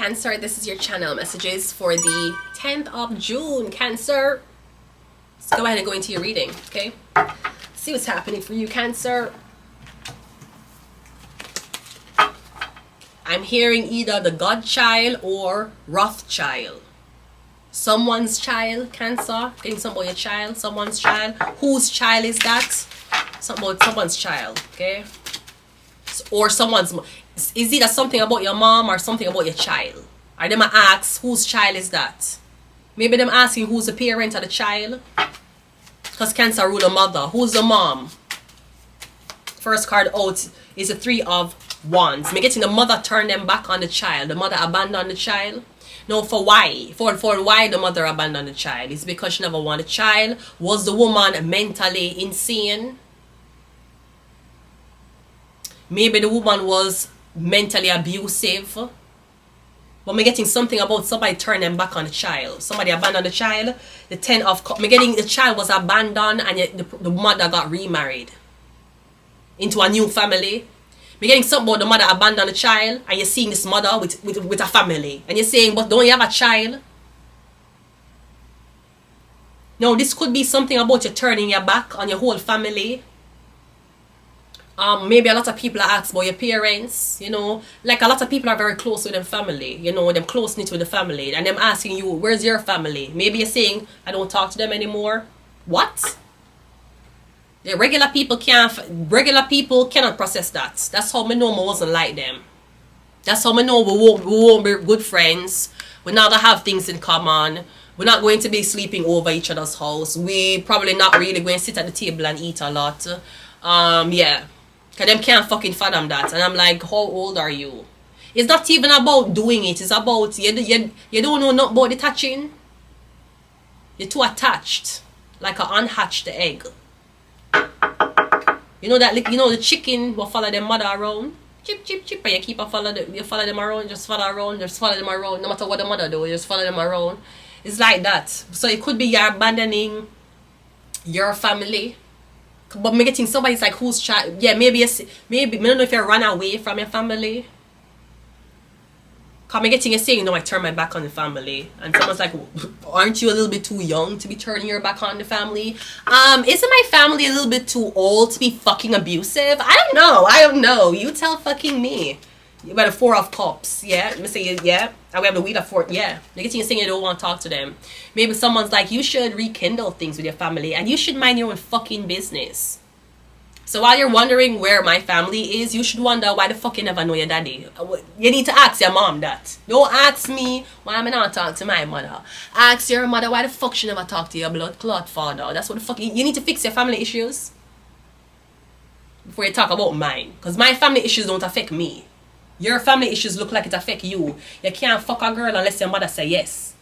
Cancer, this is your channel messages for the 10th of June. Cancer, let's go ahead and go into your reading, okay? See what's happening for you, Cancer. I'm hearing either the Godchild or Rothchild. Someone's child, Cancer. Getting something about your child, someone's child. Whose child is that? Something about someone's child, okay? Or someone's... Is either something about your mom or something about your child? Or them ask, whose child is that? Maybe them asking who's the parent of the child. Because Cancer rule a mother. Who's the mom? First card out is the 3 of Wands. Me getting the mother turn them back on the child. The mother abandoned the child. No, for why? For why the mother abandoned the child? It's because she never wanted a child. Was the woman mentally insane? Maybe the woman was mentally abusive. But me getting something about somebody turn them back on the child. Somebody abandoned the child. The 10 of Cups. Me getting the child was abandoned and yet the mother got remarried into a new family. Me getting something about the mother abandoned the child and you're seeing this mother with a family. And you're saying, but don't you have a child? No, this could be something about you turning your back on your whole family. Maybe a lot of people are asked about your parents, you know, like a lot of people are very close with their family, you know, them close knit with the family, and them asking you, where's your family? Maybe you're saying, I don't talk to them anymore. What? The regular people cannot process that. That's how me know I wasn't like them. That's how me know we won't be good friends. We're not gonna have things in common. We're not going to be sleeping over each other's house. We probably not really going to sit at the table and eat a lot. Yeah. Because them can't fucking fathom that. And I'm like, how old are you? It's not even about doing it. It's about, you don't know nothing about the touching. You're too attached. Like an unhatched egg. You know that, you know the chicken will follow their mother around? Chip, chip, chip. And you follow them around. Just follow them around. No matter what the mother do, you just follow them around. It's like that. So it could be you're abandoning your family. But me getting somebody's like whose child, yeah, maybe I don't know if you run away from your family. Cause me getting you saying, you know, I turn my back on the family, and someone's like, aren't you a little bit too young to be turning your back on the family? Isn't my family a little bit too old to be fucking abusive? I don't know. You tell fucking me. You got a 4 of Cups, yeah. Let me say, yeah. And we have the Wheel of Fortune, yeah. You're getting you saying you don't want to talk to them. Maybe someone's like, you should rekindle things with your family and you should mind your own fucking business. So while you're wondering where my family is, you should wonder why the fuck you never know your daddy. You need to ask your mom that. Don't ask me why I'm not talking to my mother. Ask your mother why the fuck she never talked to your blood clot father. That's what the fuck you need to fix your family issues before you talk about mine. Because my family issues don't affect me. Your family issues look like it affect you. You can't fuck a girl unless your mother say yes.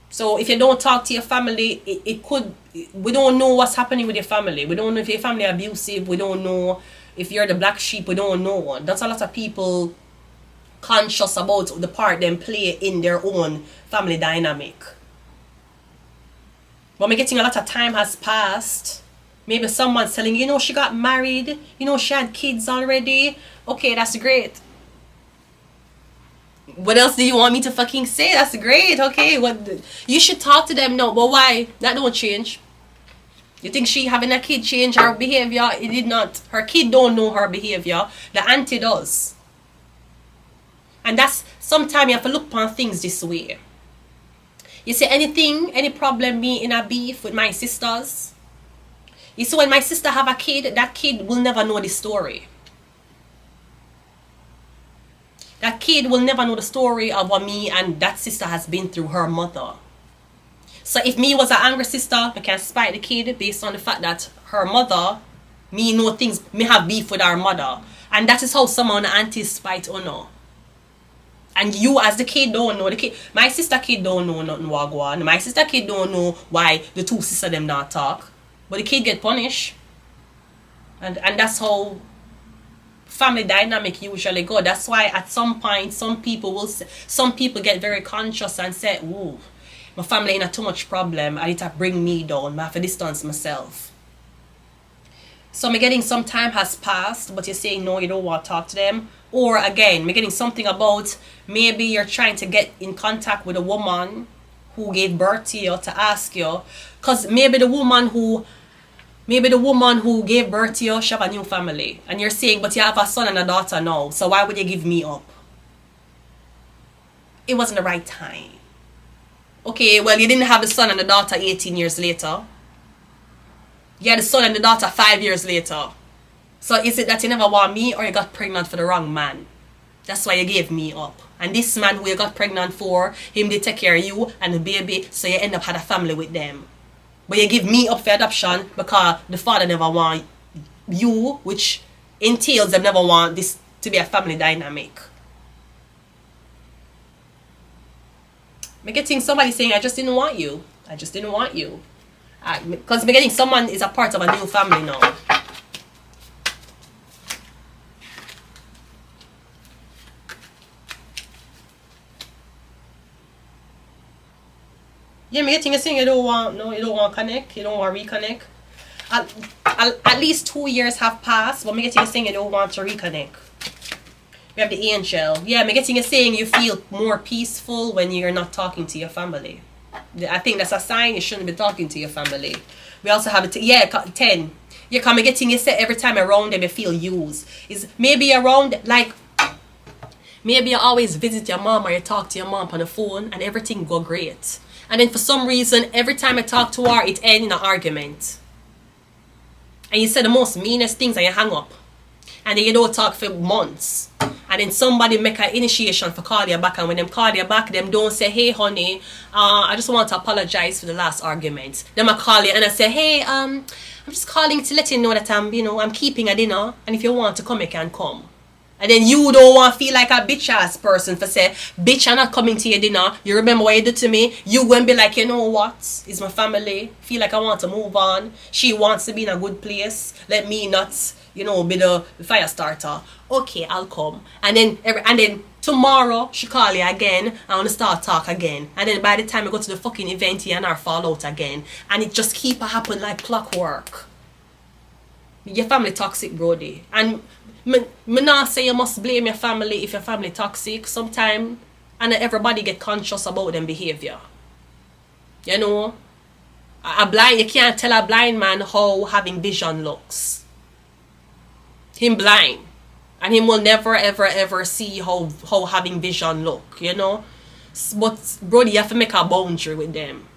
So if you don't talk to your family, we don't know what's happening with your family. We don't know if your family is abusive. We don't know if you're the black sheep. We don't know. That's a lot of people conscious about the part they play in their own family dynamic. But I'm getting a lot of time has passed. Maybe someone's telling you know, she got married. You know, she had kids already. Okay, that's great. What else do you want me to fucking say? That's great. Okay, you should talk to them. No, but why? That don't change. You think she having a kid change her behavior? It did not. Her kid don't know her behavior. The auntie does. And that's sometimes you have to look upon things this way. You say any problem me in a beef with my sisters. You see, when my sister have a kid, that kid will never know the story. That kid will never know the story of what me and that sister has been through her mother. So if me was an angry sister, I can spite the kid based on the fact that her mother, me know things, me have beef with our mother. And that is how some of the aunties spite or no. And you as the kid don't know. The kid, my sister kid don't know nothing wagwan. My sister kid don't know why the two sisters them not talk. But the kid get punished. And that's how family dynamic usually go. That's why at some point some people get very conscious and say, "Ooh, my family ain't too much problem. I need to bring me down. I have to distance myself." So I'm getting some time has passed, but you're saying no, you don't want to talk to them. Or again, I'm getting something about maybe you're trying to get in contact with a woman who gave birth to you to ask you. Because maybe the woman who gave birth to you, she have a new family. And you're saying, but you have a son and a daughter now. So why would you give me up? It wasn't the right time. Okay, well, you didn't have the son and the daughter 18 years later. You had the son and the daughter 5 years later. So is it that you never want me or you got pregnant for the wrong man? That's why you gave me up. And this man who you got pregnant for, him they take care of you and the baby, so you end up had a family with them. But you give me up for adoption because the father never want you, which entails them never want this to be a family dynamic. I'm getting somebody saying, I just didn't want you. I just didn't want you. Because I'm getting someone is a part of a new family now. Yeah, I'm getting a thing you don't want to connect, you don't want to reconnect. At least 2 years have passed, but I'm getting a thing you don't want to reconnect. We have the angel. Yeah, I'm getting a saying you feel more peaceful when you're not talking to your family. I think that's a sign you shouldn't be talking to your family. We also have 10. Yeah, come getting you say every time around them you feel used. Is maybe around like maybe you always visit your mom or you talk to your mom on the phone and everything go great. And then for some reason every time I talk to her it ends in an argument. And you say the most meanest things and you hang up. And then you don't talk for months. And then somebody make an initiation for call you back. And when them call you back, them don't say, hey, honey, I just want to apologize for the last argument. Them I call you and I say, hey, I'm just calling to let you know that I'm keeping a dinner. And if you want to come, you can come. And then you don't want to feel like a bitch ass person for say, bitch, I'm not coming to your dinner. You remember what you did to me? You going to be like, you know what? It's my family. Feel like I want to move on. She wants to be in a good place. Let me not, be the fire starter. Okay, I'll come. And then tomorrow she call you again. I want to start talk again. And then by the time I go to the fucking event, you and her fall out again. And it just keep happen like clockwork. Your family toxic, brody. And me not say you must blame your family if your family toxic. Sometimes, and everybody get conscious about them behavior. You know, you can't tell a blind man how having vision looks. Him blind, and him will never ever ever see how having vision look. You know, but brody, you have to make a boundary with them.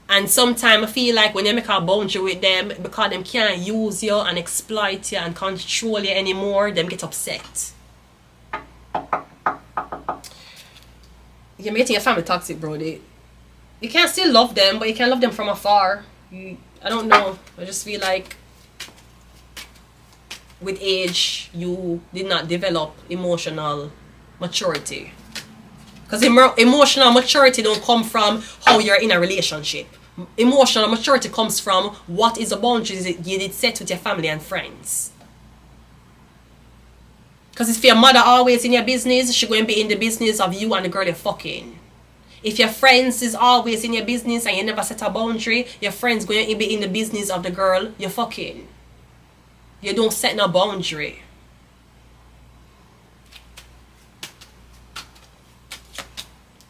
And sometimes I feel like when you make a boundary with them, because them can't use you and exploit you and control you anymore, them get upset. You're making your family toxic, brody. You can't still love them, but you can love them from afar. I don't know. I just feel like with age, you did not develop emotional maturity. Because emotional maturity don't come from how you're in a relationship. Emotional maturity comes from what is the boundaries you did set with your family and friends. Because if your mother always in your business, she's going to be in the business of you and the girl you're fucking. If your friends is always in your business and you never set a boundary, your friend's going to be in the business of the girl you're fucking. You don't set no boundary.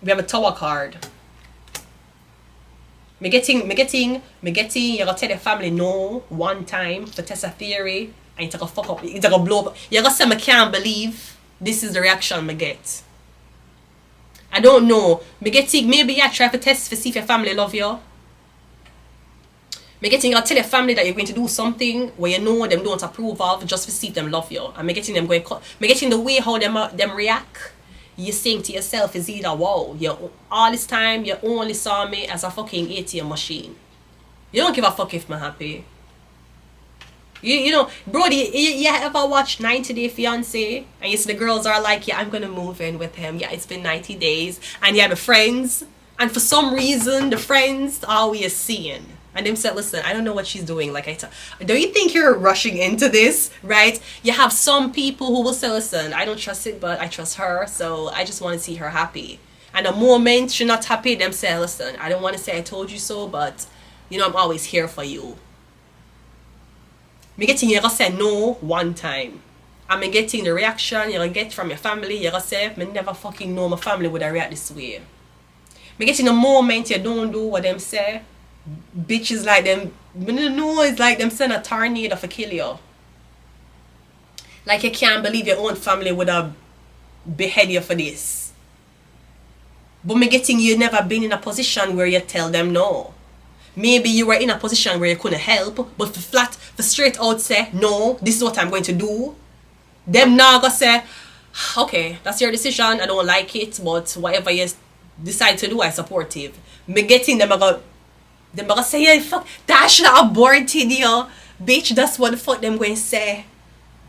We have a tower card. Me getting, you gotta tell your family no one time for test a theory and it's gonna fuck up, it's gonna blow up. You gotta say I can't believe this is the reaction me get. I don't know. Maybe you try to test to see if your family love you. You gotta tell your family that you're going to do something where you know them don't approve of just to see if them love you. And me getting the way how them react. You think to yourself is either wow, all this time you only saw me as a fucking ATM machine. You don't give a fuck if I'm happy. You know, brody, you ever watch 90 Day Fiancé and you see the girls are like, yeah, I'm gonna move in with him. Yeah, it's been 90 days. And you have the friends, and for some reason the friends always seeing. And them said, listen, I don't know what she's doing. Like don't you think you're rushing into this, right? You have some people who will say, listen, I don't trust it, but I trust her, so I just want to see her happy. And the moment she's not happy, them say, listen, I don't want to say I told you so, but I'm always here for you. Me getting you gonna say no one time. And me getting the reaction you gonna get from your family, you gonna say, me never fucking know my family would have react this way. Me getting a moment you don't do what them say. Bitches like them, me don't know, it's like them send a tornado for kill you. Like you can't believe your own family would have behead you for this. But me getting you never been in a position where you tell them no. Maybe you were in a position where you couldn't help, but for straight out say, no, this is what I'm going to do. Them now gonna say, okay, that's your decision, I don't like it, but whatever you decide to do, I supportive. Me getting them gonna say, yeah, fuck, that should have aborted you. Bitch, that's what the fuck them going to say.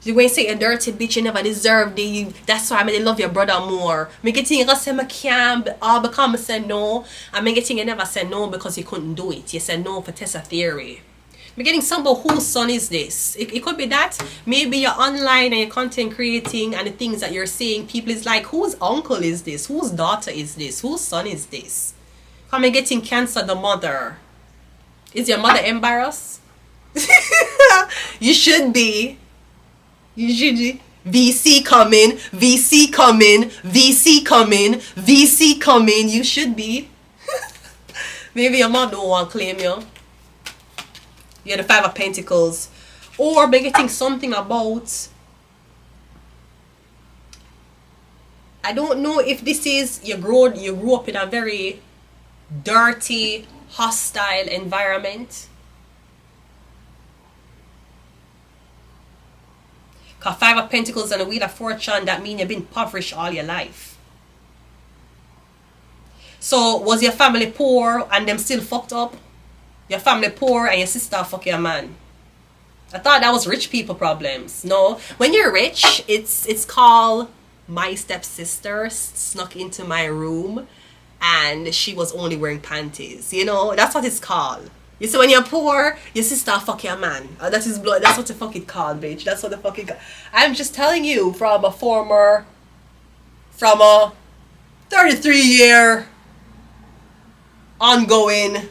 You going to say, you dirty bitch, you never deserved it. That's why I love your brother more. Me getting you gonna say, I can't, all because I said no. And me getting you never said no because you couldn't do it. You said no for test a theory. Me getting somebody whose son is this. It could be that. Maybe you're online and you're content creating and the things that you're saying, people is like, whose uncle is this? Whose daughter is this? Whose son is this? Come and getting cancer the mother. Is your mother embarrassed? You should be. You should be. VC coming, VC coming, VC coming, VC coming. You should be. Maybe your mom don't want to claim you. You're the Five of Pentacles. Or be getting something about, I don't know if this is you grew up in a very dirty, hostile environment. Because Five of Pentacles and the Wheel of Fortune, that means you've been impoverished all your life. So was your family poor and them still fucked up? Your family poor and your sister fuck your man. I thought that was rich people problems. No, when you're rich, it's called my stepsister snuck into my room and she was only wearing panties. You know, that's what it's called. You see, when you're poor, your sister fuck your man. That is blood. That's what the fuck it called, bitch. That's what the fuck it called. I'm just telling you from a 33-year ongoing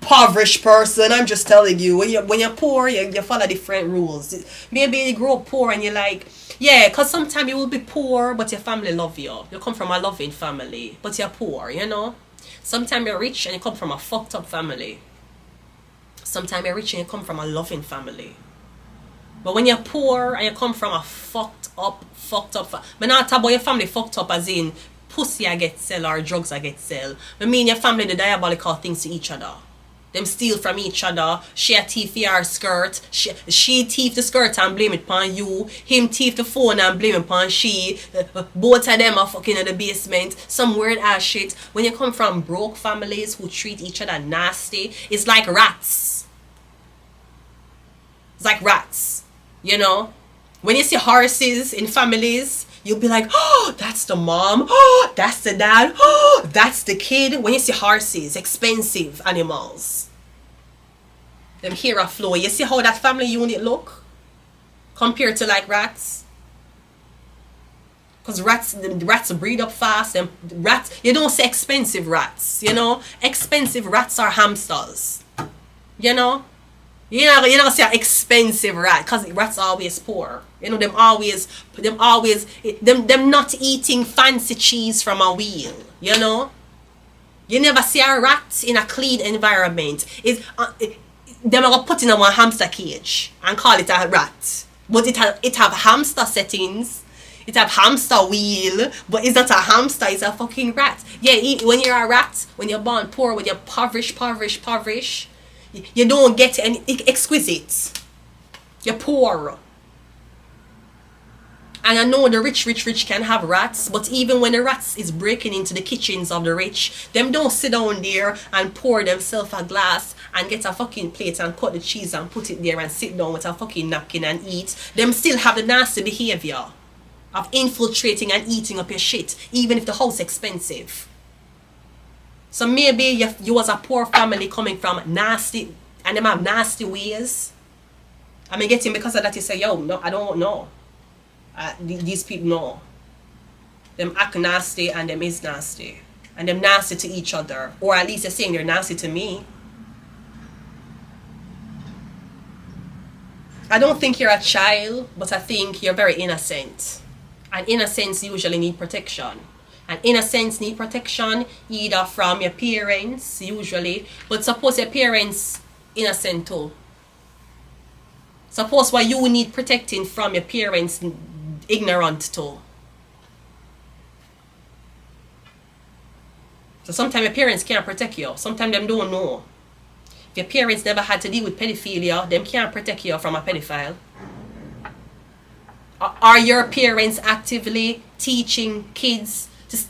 impoverished person. I'm just telling you, when you're poor, you follow different rules. Maybe you grow up poor and you're like, yeah, because sometimes you will be poor, but your family love you. You come from a loving family, but you're poor, you know. Sometimes you're rich and you come from a fucked up family. Sometimes you're rich and you come from a loving family. But when you're poor and you come from a fucked up but not talk about your family fucked up as in pussy I get sell or drugs I get sell. I mean your family the diabolical things to each other. Them steal from each other. She a thief for her skirt. She thief the skirt and blame it upon you. Him thief the phone and blame it upon she. Both of them are fucking in the basement. Some weird ass shit. When you come from broke families who treat each other nasty, it's like rats. It's like rats. You know? When you see horses in families, you'll be like, oh, that's the mom. Oh, that's the dad. Oh, that's the kid. When you see horses, expensive animals, them hair a flow. You see how that family unit look compared to like rats? Because rats breed up fast. Them rats, you don't say expensive rats. You know, expensive rats are hamsters. You know. You know, say expensive rat, because rats are always poor. You know, them not eating fancy cheese from a wheel. You know, you never see a rat in a clean environment. Them are put in a one hamster cage and call it a rat, but it have hamster settings. It have hamster wheel, but it's not a hamster. It's a fucking rat. Yeah, when you're a rat, when you're born poor, when you're impoverished. You don't get any exquisite. You're poor. And I know the rich can have rats, but even when the rats is breaking into the kitchens of the rich, them don't sit down there and pour themselves a glass and get a fucking plate and cut the cheese and put it there and sit down with a fucking napkin and eat. Them still have the nasty behavior of infiltrating and eating up your shit, even if the house expensive. So maybe you was a poor family coming from nasty, and them have nasty ways. I mean, getting because of that you say, yo, no, I don't know. These people know. Them act nasty and them is nasty. And them nasty to each other. Or at least they're saying they're nasty to me. I don't think you're a child, but I think you're very innocent. And innocents usually need protection. And innocents need protection either from your parents, usually. But suppose your parents innocent too. Suppose what you need protecting from your parents ignorant too. So sometimes your parents can't protect you. Sometimes them don't know. If your parents never had to deal with pedophilia, them can't protect you from a pedophile. Are your parents actively teaching kids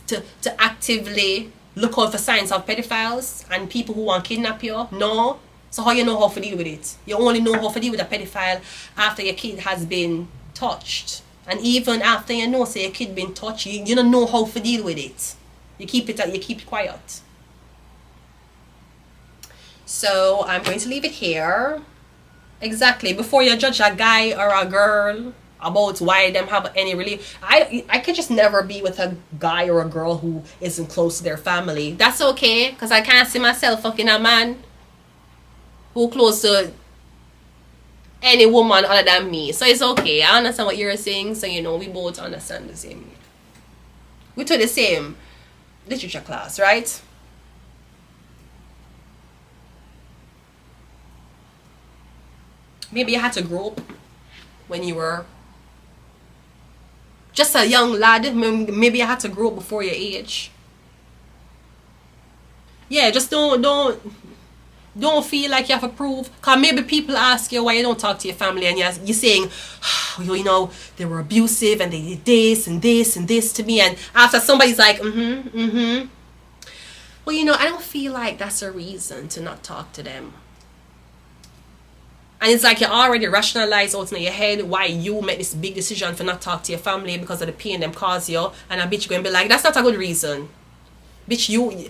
to actively look out for signs of pedophiles and people who want to kidnap you? No. So how you know how to deal with it? You only know how to deal with a pedophile after your kid has been touched. And even after you know, say your kid been touched, you don't know how to deal with it. You keep it quiet. So I'm going to leave it here. Exactly. Before you judge a guy or a girl about why them have any really, I could just never be with a guy or a girl who isn't close to their family. That's okay, because I can't see myself fucking a man who close to any woman other than me. So it's okay. I understand what you're saying. So you know, we both understand the same. We took the same literature class, right? Maybe you had to grow up when you were just a young lad. Maybe you had to grow up before your age. Yeah, just don't feel like you have to prove. Because maybe people ask you why you don't talk to your family, and you're saying, oh, you know, they were abusive and they did this and this and this to me. And after somebody's like, well, you know, I don't feel like that's a reason to not talk to them. And it's like you already rationalize out in your head why you make this big decision for not talk to your family because of the pain them cause you. And a bitch going to be like, that's not a good reason. Bitch, you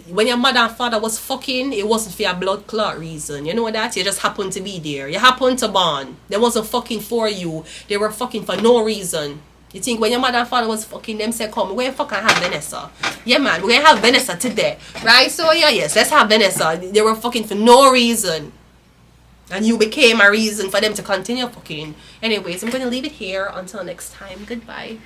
when your mother and father was fucking, it wasn't for a blood clot reason. You know that? You just happened to be there. You happened to born. They wasn't fucking for you. They were fucking for no reason. You think when your mother and father was fucking, them say, come, we're going to fucking have Vanessa. Yeah, man, we're going to have Vanessa today. Right? So, yeah, yes, let's have Vanessa. They were fucking for no reason. And you became a reason for them to continue fucking. Anyways, I'm going to leave it here. Until next time. Goodbye.